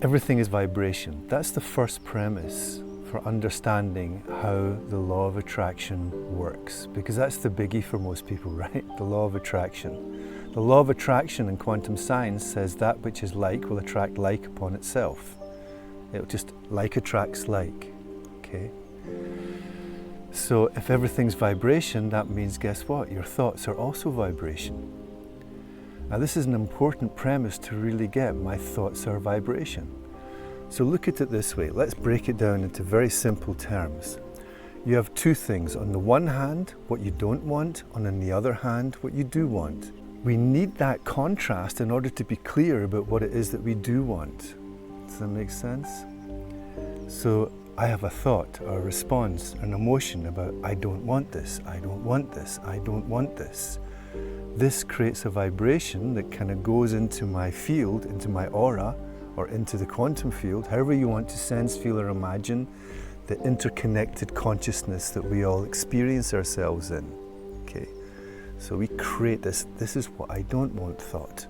Everything is vibration. That's the first premise for understanding how the law of attraction works, because that's the biggie for most people, right? The law of attraction. The law of attraction in quantum science says that which is like will attract like upon itself. It'll just like attracts like, okay? So if everything's vibration, that means, guess what? Your thoughts are also vibration. Now this is an important premise to really get. My thoughts are vibration. So look at it this way. Let's break it down into very simple terms. You have two things. On the one hand, what you don't want, and on the other hand, what you do want. We need that contrast in order to be clear about what it is that we do want. Does that make sense? So I have a thought, or a response, an emotion about I don't want this, I don't want this, I don't want this. This creates a vibration that kind of goes into my field, into my aura, or into the quantum field, however you want to sense, feel, or imagine the interconnected consciousness that we all experience ourselves in. Okay, so we create this is what I don't want thought.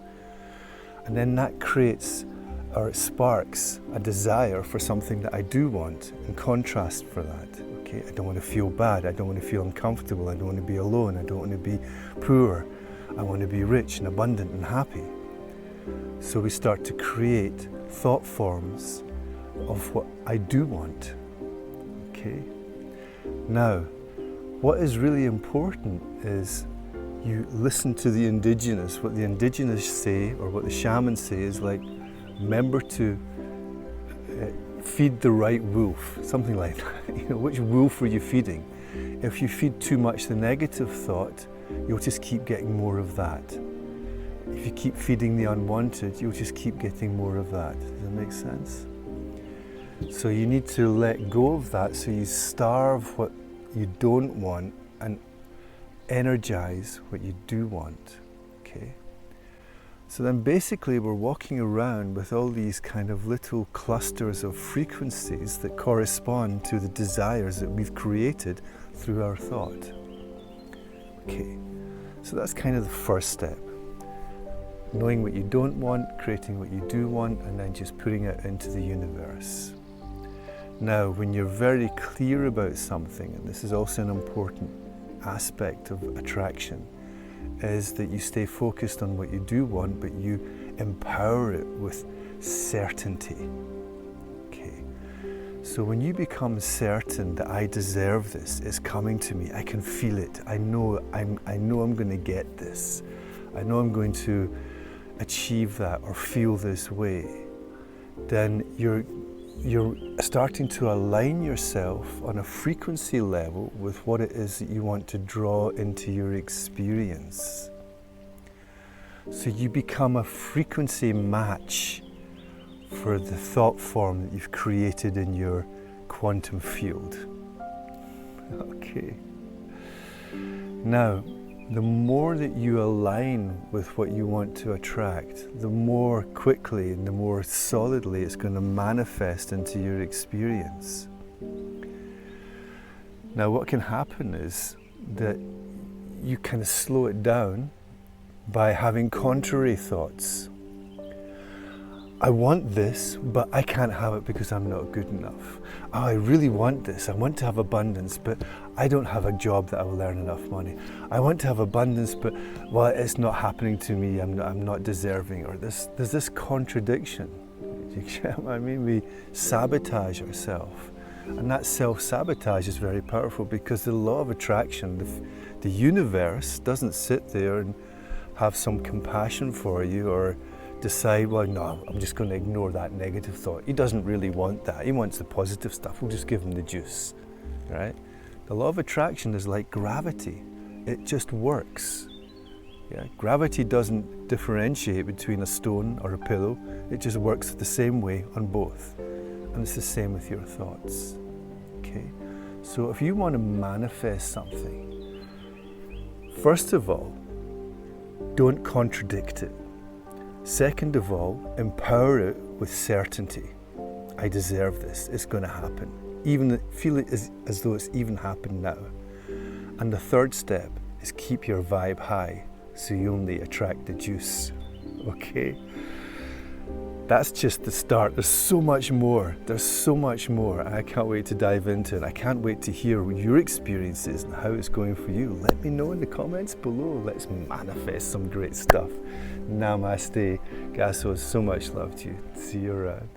And then that creates, or it sparks, a desire for something that I do want in contrast for that. Okay, I don't want to feel bad, I don't want to feel uncomfortable, I don't want to be alone, I don't want to be poor, I want to be rich and abundant and happy. So we start to create thought forms of what I do want. Okay? Now, what is really important is you listen to the indigenous. What the indigenous say, or what the shamans say, is like, remember to feed the right wolf, something like that. You know, which wolf are you feeding? If you feed too much the negative thought, you'll just keep getting more of that. If you keep feeding the unwanted, you'll just keep getting more of that. Does that make sense? So you need to let go of that, so you starve what you don't want and energize what you do want. Okay? So then basically we're walking around with all these kind of little clusters of frequencies that correspond to the desires that we've created through our thought. Okay, so that's kind of the first step. Knowing what you don't want, creating what you do want, and then just putting it into the universe. Now, when you're very clear about something, and this is also an important aspect of attraction, is that you stay focused on what you do want, but you empower it with certainty. Okay. So when you become certain that I deserve this, it's coming to me, I can feel it, I know I'm going to get this, I know I'm going to achieve that or feel this way, then you're starting to align yourself on a frequency level with what it is that you want to draw into your experience. So you become a frequency match for the thought form that you've created in your quantum field. Okay. Now, the more that you align with what you want to attract, the more quickly and the more solidly it's going to manifest into your experience. Now, what can happen is that you kind of slow it down by having contrary thoughts. I want this, but I can't have it because I'm not good enough. Oh, I really want this. I want to have abundance, but I don't have a job that I will earn enough money. I want to have abundance, but well, it's not happening to me. I'm not deserving. Or there's this contradiction. Do you get what I mean? We sabotage ourselves, and that self-sabotage is very powerful because the law of attraction, the universe doesn't sit there and have some compassion for you or decide, well, no, I'm just going to ignore that negative thought. He doesn't really want that. He wants the positive stuff. We'll just give him the juice, right? The law of attraction is like gravity. It just works. Yeah? Gravity doesn't differentiate between a stone or a pillow. It just works the same way on both. And it's the same with your thoughts. Okay? So if you want to manifest something, first of all, don't contradict it. Second of all, empower it with certainty. I deserve this, it's going to happen. Even feel it as though it's even happened now. And the third step is keep your vibe high so you only attract the juice. Okay? That's just the start. There's so much more. There's so much more. I can't wait to dive into it. I can't wait to hear your experiences and how it's going for you. Let me know in the comments below. Let's manifest some great stuff. Namaste. Gasso, so much love to you. See you around.